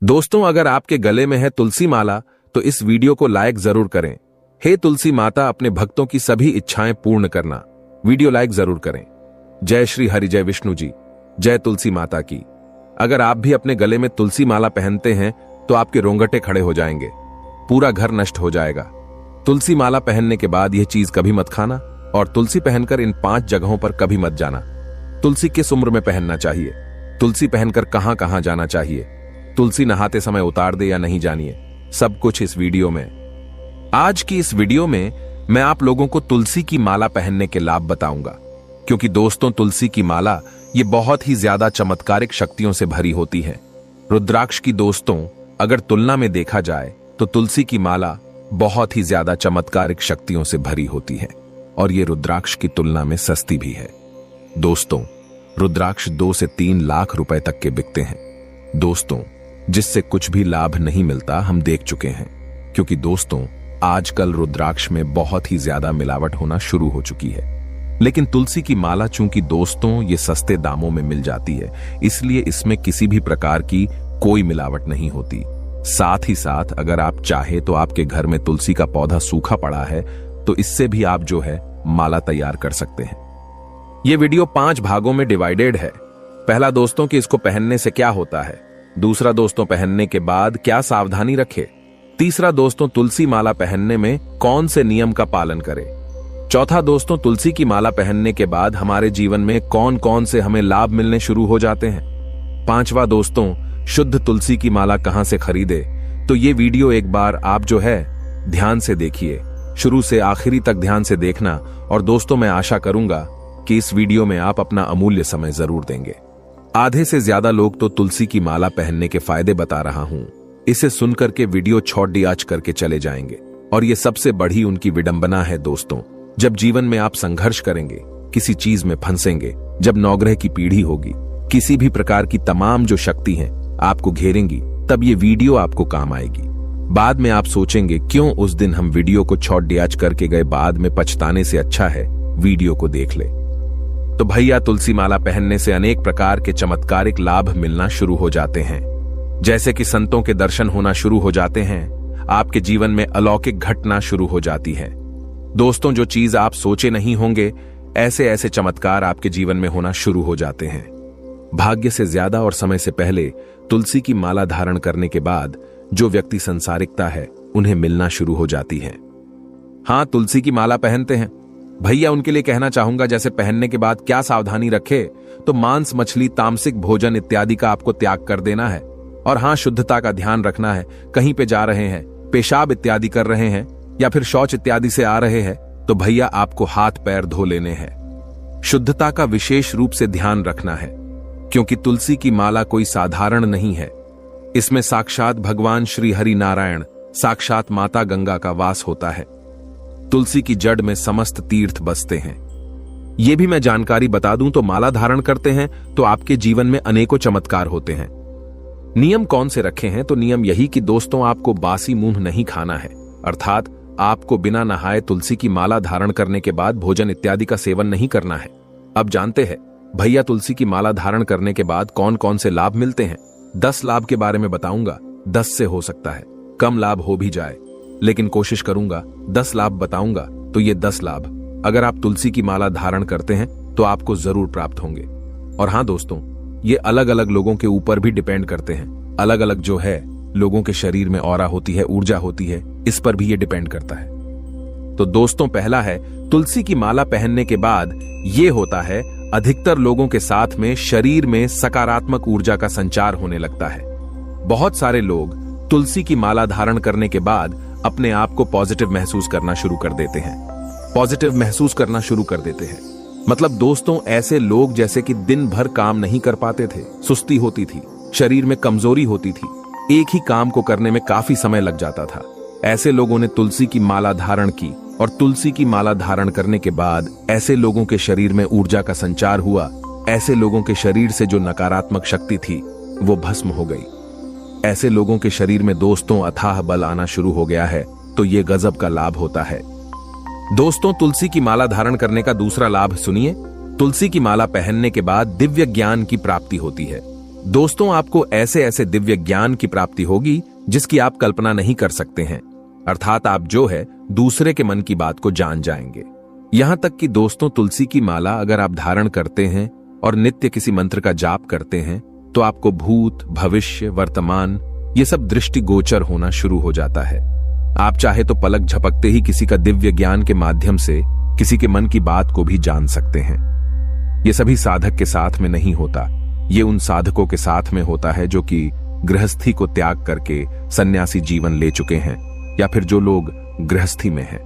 दोस्तों, अगर आपके गले में है तुलसी माला तो इस वीडियो को लाइक जरूर करें। हे तुलसी माता, अपने भक्तों की सभी इच्छाएं पूर्ण करना। वीडियो लाइक जरूर करें। जय श्री हरि, जय विष्णु जी, जय तुलसी माता की। अगर आप भी अपने गले में तुलसी माला पहनते हैं तो आपके रोंगटे खड़े हो जाएंगे, पूरा घर नष्ट हो जाएगा। तुलसी माला पहनने के बाद यह चीज कभी मत खाना और तुलसी पहनकर इन 5 जगहों पर कभी मत जाना। तुलसी किस उम्र में पहनना चाहिए, तुलसी पहनकर कहां कहां जाना चाहिए, तुलसी नहाते समय उतार दे या नहीं, जानिए सब कुछ इस वीडियो में। आज की इस वीडियो में मैं आप लोगों को तुलसी की माला पहनने के लाभ बताऊंगा, क्योंकि दोस्तों तुलसी की माला ये बहुत ही ज्यादा चमत्कारिक शक्तियों से भरी होती है। रुद्राक्ष की दोस्तों अगर तुलना में देखा जाए तो तुलसी की माला बहुत ही ज्यादा चमत्कारिक शक्तियों से भरी होती है और ये रुद्राक्ष की तुलना में सस्ती भी है। दोस्तों, रुद्राक्ष 2 से 3 लाख रुपए तक के बिकते हैं दोस्तों, जिससे कुछ भी लाभ नहीं मिलता हम देख चुके हैं, क्योंकि दोस्तों आजकल रुद्राक्ष में बहुत ही ज्यादा मिलावट होना शुरू हो चुकी है। लेकिन तुलसी की माला चूंकि दोस्तों ये सस्ते दामों में मिल जाती है, इसलिए इसमें किसी भी प्रकार की कोई मिलावट नहीं होती। साथ ही साथ अगर आप चाहे तो आपके घर में तुलसी का पौधा सूखा पड़ा है तो इससे भी आप जो है माला तैयार कर सकते हैं। यह वीडियो 5 भागों में डिवाइडेड है। पहला दोस्तों कि इसको पहनने से क्या होता है, दूसरा दोस्तों पहनने के बाद क्या सावधानी रखे, तीसरा दोस्तों तुलसी माला पहनने में कौन से नियम का पालन करें, चौथा दोस्तों तुलसी की माला पहनने के बाद हमारे जीवन में कौन कौन से हमें लाभ मिलने शुरू हो जाते हैं, पांचवा दोस्तों शुद्ध तुलसी की माला कहां से खरीदे। तो ये वीडियो एक बार आप जो है ध्यान से देखिए, शुरू से आखिरी तक ध्यान से देखना। और दोस्तों मैं आशा करूंगा कि इस वीडियो में आप अपना अमूल्य समय जरूर देंगे। आधे से ज्यादा लोग तो तुलसी की माला पहनने के फायदे बता रहा हूं, इसे सुनकर के वीडियो छोड़ करके चले जाएंगे और ये सबसे बड़ी उनकी विडंबना है दोस्तों। जब जीवन में आप संघर्ष करेंगे, किसी चीज में फंसेंगे, जब नवग्रह की पीढ़ी होगी, किसी भी प्रकार की तमाम जो शक्ति हैं आपको घेरेंगी, तब ये वीडियो आपको काम आएगी। बाद में आप सोचेंगे क्यों उस दिन हम वीडियो को छोड़ करके गए, बाद में पछताने से अच्छा है वीडियो को देख ले। तो भैया तुलसी माला पहनने से अनेक प्रकार के चमत्कारिक लाभ मिलना शुरू हो जाते हैं, जैसे कि संतों के दर्शन होना शुरू हो जाते हैं, आपके जीवन में अलौकिक घटना शुरू हो जाती है। दोस्तों जो चीज आप सोचे नहीं होंगे, ऐसे ऐसे चमत्कार आपके जीवन में होना शुरू हो जाते हैं। भाग्य से ज्यादा और समय से पहले तुलसी की माला धारण करने के बाद जो व्यक्ति संसारिकता है उन्हें मिलना शुरू हो जाती है। हाँ, तुलसी की माला पहनते हैं भैया, उनके लिए कहना चाहूंगा जैसे पहनने के बाद क्या सावधानी रखे, तो मांस, मछली, तामसिक भोजन इत्यादि का आपको त्याग कर देना है। और हाँ, शुद्धता का ध्यान रखना है। कहीं पे जा रहे हैं, पेशाब इत्यादि कर रहे हैं या फिर शौच इत्यादि से आ रहे हैं तो भैया आपको हाथ पैर धो लेने हैं। शुद्धता का विशेष रूप से ध्यान रखना है, क्योंकि तुलसी की माला कोई साधारण नहीं है। इसमें साक्षात भगवान श्री हरि नारायण, साक्षात माता गंगा का वास होता है। तुलसी की जड़ में समस्त तीर्थ बसते हैं। यह भी मैं जानकारी बता दूं तो माला धारण करते हैं तो आपके जीवन में अनेकों चमत्कार होते हैं। नियम कौन से रखे हैं, तो नियम यही कि दोस्तों आपको बासी मुंह नहीं खाना है, अर्थात आपको बिना नहाए तुलसी की माला धारण करने के बाद भोजन इत्यादि का सेवन नहीं करना है। अब जानते हैं भैया तुलसी की माला धारण करने के बाद कौन कौन से लाभ मिलते हैं। 10 लाभ के बारे में बताऊंगा। 10 से हो सकता है कम लाभ हो भी जाए, लेकिन कोशिश करूंगा 10 लाभ बताऊंगा। तो ये 10 लाभ अगर आप तुलसी की माला धारण करते हैं तो आपको जरूर प्राप्त होंगे। और हाँ दोस्तों, ये अलग अलग लोगों के ऊपर भी डिपेंड करते हैं। अलग अलग जो है लोगों के शरीर में ऑरा होती है, ऊर्जा होती है, इस पर भी ये डिपेंड करता है। तो दोस्तों पहला है, तुलसी की माला पहनने के बाद ये होता है, अधिकतर लोगों के साथ में शरीर में सकारात्मक ऊर्जा का संचार होने लगता है। बहुत सारे लोग तुलसी की माला धारण करने के बाद अपने आप को पॉजिटिव महसूस करना शुरू कर देते हैं। पॉजिटिव महसूस करना शुरू कर देते हैं मतलब दोस्तों ऐसे लोग जैसे कि दिन भर काम नहीं कर पाते थे, सुस्ती होती थी, शरीर में कमजोरी होती थी, एक ही काम को करने में काफी समय लग जाता था। ऐसे लोगों ने तुलसी की माला धारण की और तुलसी की माला धारण करने के बाद ऐसे लोगों के शरीर में ऊर्जा का संचार हुआ। ऐसे लोगों के शरीर से जो नकारात्मक शक्ति थी वो भस्म हो गई। ऐसे लोगों के शरीर में दोस्तों अथाह बल आना शुरू हो गया है। तो ये गजब का लाभ होता है। दोस्तों तुलसी की माला धारण करने का दूसरा लाभ सुनिए। तुलसी की माला पहनने के बाद दिव्य ज्ञान की प्राप्ति होती है। दोस्तों, आपको ऐसे ऐसे दिव्य ज्ञान की प्राप्ति होगी जिसकी आप कल्पना नहीं कर सकते हैं। अर्थात आप जो है दूसरे के मन की बात को जान जाएंगे। यहां तक कि दोस्तों, तुलसी की माला अगर आप धारण करते हैं और नित्य किसी मंत्र का जाप करते हैं तो आपको भूत, भविष्य, वर्तमान ये सब दृष्टिगोचर होना शुरू हो जाता है। आप चाहे तो पलक झपकते ही किसी का दिव्य ज्ञान के माध्यम से किसी के मन की बात को भी जान सकते हैं। ये सभी साधक के साथ में नहीं होता, ये उन साधकों के साथ में होता है जो कि गृहस्थी को त्याग करके सन्यासी जीवन ले चुके हैं, या फिर जो लोग गृहस्थी में हैं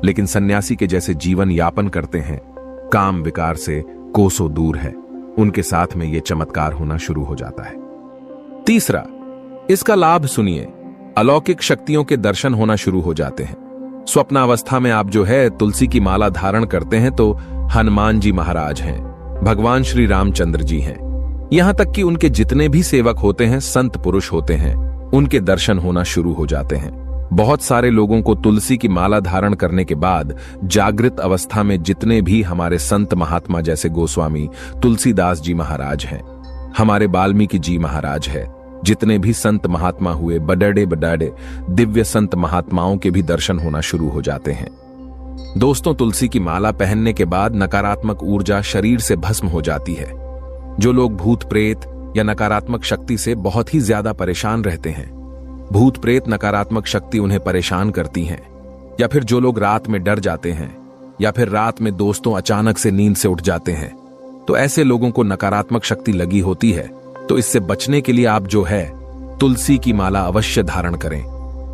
लेकिन सन्यासी के जैसे जीवन यापन करते हैं, काम विकार से कोसों दूर है, उनके साथ में ये चमत्कार होना शुरू हो जाता है। तीसरा, इसका लाभ सुनिए। अलौकिक शक्तियों के दर्शन होना शुरू हो जाते हैं। स्वप्नावस्था में आप जो है तुलसी की माला धारण करते हैं तो हनुमान जी महाराज हैं, भगवान श्री रामचंद्र जी हैं, यहां तक कि उनके जितने भी सेवक होते हैं, संत पुरुष होते हैं, उनके दर्शन होना शुरू हो जाते हैं। बहुत सारे लोगों को तुलसी की माला धारण करने के बाद जागृत अवस्था में जितने भी हमारे संत महात्मा जैसे गोस्वामी तुलसीदास जी महाराज हैं, हमारे वाल्मीकि जी महाराज है, जितने भी संत महात्मा हुए, बड़े बड़े दिव्य संत महात्माओं के भी दर्शन होना शुरू हो जाते हैं। दोस्तों, तुलसी की माला पहनने के बाद नकारात्मक ऊर्जा शरीर से भस्म हो जाती है। जो लोग भूत प्रेत या नकारात्मक शक्ति से बहुत ही ज्यादा परेशान रहते हैं, भूत प्रेत नकारात्मक शक्ति उन्हें परेशान करती हैं, या फिर जो लोग रात में डर जाते हैं, या फिर रात में दोस्तों अचानक से नींद से उठ जाते हैं, तो ऐसे लोगों को नकारात्मक शक्ति लगी होती है। तो इससे बचने के लिए आप जो है तुलसी की माला अवश्य धारण करें।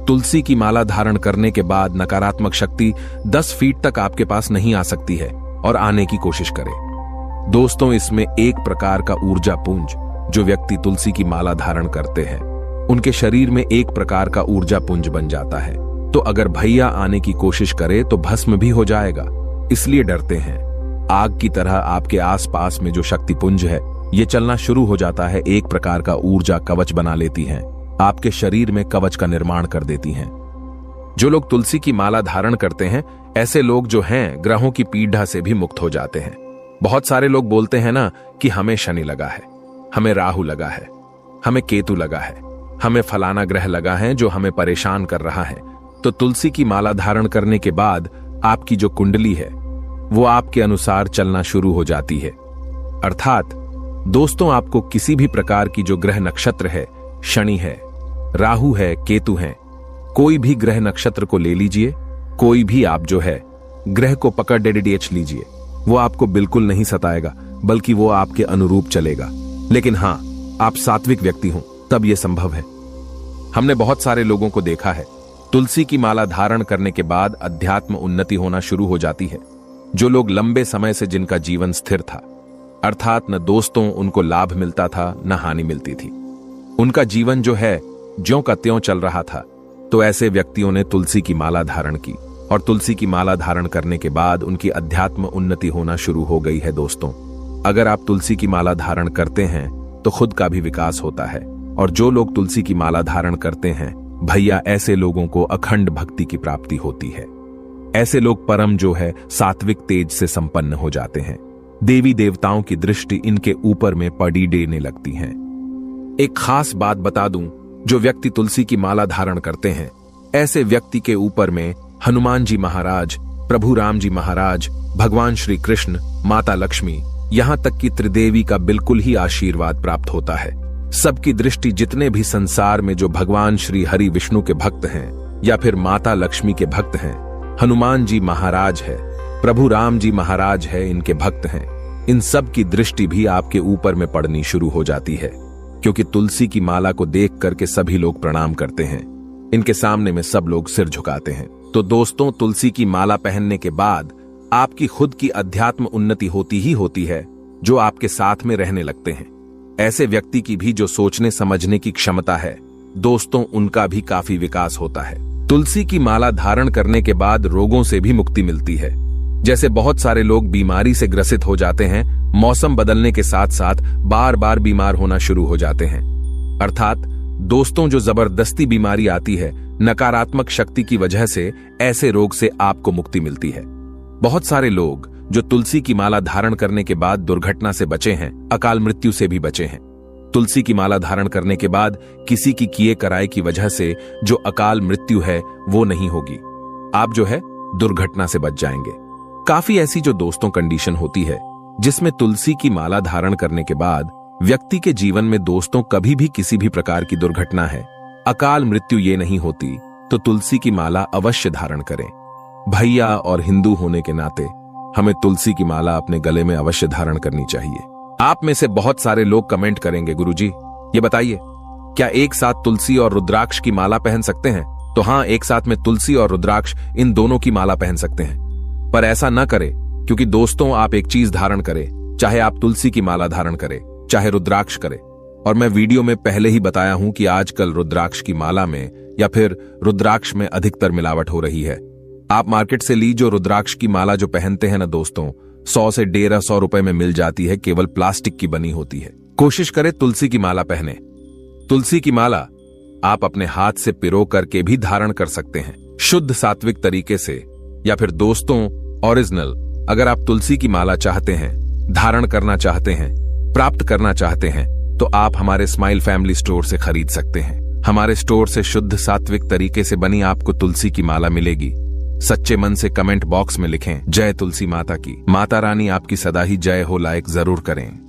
तुलसी की माला धारण करने के बाद नकारात्मक शक्ति 10 फीट तक आपके पास नहीं आ सकती है और आने की कोशिश करें। दोस्तों, इसमें एक प्रकार का ऊर्जा पुंज जो व्यक्ति तुलसी की माला धारण करते हैं, उनके शरीर में एक प्रकार का ऊर्जा पुंज बन जाता है। तो अगर भैया आने की कोशिश करे तो भस्म भी हो जाएगा, इसलिए डरते हैं। आग की तरह आपके आसपास में जो शक्ति पुंज है ये चलना शुरू हो जाता है, एक प्रकार का ऊर्जा कवच बना लेती हैं, आपके शरीर में कवच का निर्माण कर देती हैं। जो लोग तुलसी की माला धारण करते हैं, ऐसे लोग जो हैं ग्रहों की पीड़ा से भी मुक्त हो जाते हैं। बहुत सारे लोग बोलते हैं ना कि हमें शनि लगा है, हमें राहु लगा है, हमें केतु लगा है, हमें फलाना ग्रह लगा है जो हमें परेशान कर रहा है। तो तुलसी की माला धारण करने के बाद आपकी जो कुंडली है वो आपके अनुसार चलना शुरू हो जाती है। अर्थात दोस्तों, आपको किसी भी प्रकार की जो ग्रह नक्षत्र है, शनि है, राहु है, केतु है, कोई भी ग्रह नक्षत्र को ले लीजिए, कोई भी आप जो है ग्रह को पकड़ DDH लीजिए, वो आपको बिल्कुल नहीं सताएगा, बल्कि वो आपके अनुरूप चलेगा। लेकिन हां, आप सात्विक व्यक्ति हो तब यह संभव है। हमने बहुत सारे लोगों को देखा है, तुलसी की माला धारण करने के बाद अध्यात्म उन्नति होना शुरू हो जाती है। जो लोग लंबे समय से जिनका जीवन स्थिर था, अर्थात न दोस्तों उनको लाभ मिलता था न हानि मिलती थी, उनका जीवन जो है ज्यों का त्यों चल रहा था, तो ऐसे व्यक्तियों ने तुलसी की माला धारण की और तुलसी की माला धारण करने के बाद उनकी अध्यात्म उन्नति होना शुरू हो गई है। दोस्तों, अगर आप तुलसी की माला धारण करते हैं तो खुद का भी विकास होता है, और जो लोग तुलसी की माला धारण करते हैं भैया, ऐसे लोगों को अखंड भक्ति की प्राप्ति होती है। ऐसे लोग परम जो है सात्विक तेज से संपन्न हो जाते हैं। देवी देवताओं की दृष्टि इनके ऊपर में पड़ी देने लगती है। एक खास बात बता दूं, जो व्यक्ति तुलसी की माला धारण करते हैं, ऐसे व्यक्ति के ऊपर में हनुमान जी महाराज, प्रभु राम जी महाराज, भगवान श्री कृष्ण, माता लक्ष्मी, यहां तक कि त्रिदेवी का बिल्कुल ही आशीर्वाद प्राप्त होता है। सबकी दृष्टि जितने भी संसार में जो भगवान श्री हरि विष्णु के भक्त हैं या फिर माता लक्ष्मी के भक्त हैं, हनुमान जी महाराज है, प्रभु राम जी महाराज है, इनके भक्त हैं, इन सब की दृष्टि भी आपके ऊपर में पड़नी शुरू हो जाती है, क्योंकि तुलसी की माला को देख करके सभी लोग प्रणाम करते हैं, इनके सामने में सब लोग सिर झुकाते हैं। तो दोस्तों, तुलसी की माला पहनने के बाद आपकी खुद की अध्यात्म उन्नति होती ही होती है, जो आपके साथ में रहने लगते हैं। ऐसे व्यक्ति की भी जो सोचने समझने की क्षमता है, दोस्तों उनका भी काफी विकास होता है। तुलसी की माला धारण करने के बाद रोगों से भी मुक्ति मिलती है। जैसे बहुत सारे लोग बीमारी से ग्रसित हो जाते हैं, मौसम बदलने के साथ साथ बार बार बीमार होना शुरू हो जाते हैं। अर्थात दोस्तों, जो जबरदस्ती बीमारी आती है नकारात्मक शक्ति की वजह से, ऐसे रोग से आपको मुक्ति मिलती है। बहुत सारे लोग जो तुलसी की माला धारण करने के बाद दुर्घटना से बचे हैं, अकाल मृत्यु से भी बचे हैं। तुलसी की माला धारण करने के बाद किसी की किए कराए की वजह से जो अकाल मृत्यु है वो नहीं होगी। आप जो है दुर्घटना से बच जाएंगे। काफी ऐसी जो दोस्तों कंडीशन होती है जिसमें तुलसी की माला धारण करने के बाद व्यक्ति के जीवन में दोस्तों कभी भी किसी भी प्रकार की दुर्घटना है, अकाल मृत्यु ये नहीं होती, तो तुलसी की माला अवश्य धारण करें। भैया और हिंदू होने के नाते हमें तुलसी की माला अपने गले में अवश्य धारण करनी चाहिए। आप में से बहुत सारे लोग कमेंट करेंगे, गुरुजी ये बताइए क्या एक साथ तुलसी और रुद्राक्ष की माला पहन सकते हैं? तो हाँ, एक साथ में तुलसी और रुद्राक्ष इन दोनों की माला पहन सकते हैं, पर ऐसा न करें, क्योंकि दोस्तों आप एक चीज धारण करें, चाहे आप तुलसी की माला धारण करें चाहे रुद्राक्ष करें। और मैं वीडियो में पहले ही बताया हूं कि आजकल रुद्राक्ष की माला में या फिर रुद्राक्ष में अधिकतर मिलावट हो रही है। आप मार्केट से ली जो रुद्राक्ष की माला जो पहनते हैं ना दोस्तों, 100 से 150 रुपए में मिल जाती है, केवल प्लास्टिक की बनी होती है। कोशिश करें तुलसी की माला पहने। तुलसी की माला आप अपने हाथ से पिरो करके भी धारण कर सकते हैं, शुद्ध सात्विक तरीके से। या फिर दोस्तों ओरिजिनल अगर आप तुलसी की माला चाहते हैं, धारण करना चाहते हैं, प्राप्त करना चाहते हैं, तो आप हमारे स्माइल फैमिली स्टोर से खरीद सकते हैं। हमारे स्टोर से शुद्ध सात्विक तरीके से बनी आपको तुलसी की माला मिलेगी। सच्चे मन से कमेंट बॉक्स में लिखें जय तुलसी माता की। माता रानी आपकी सदा ही जय हो लायक जरूर करें।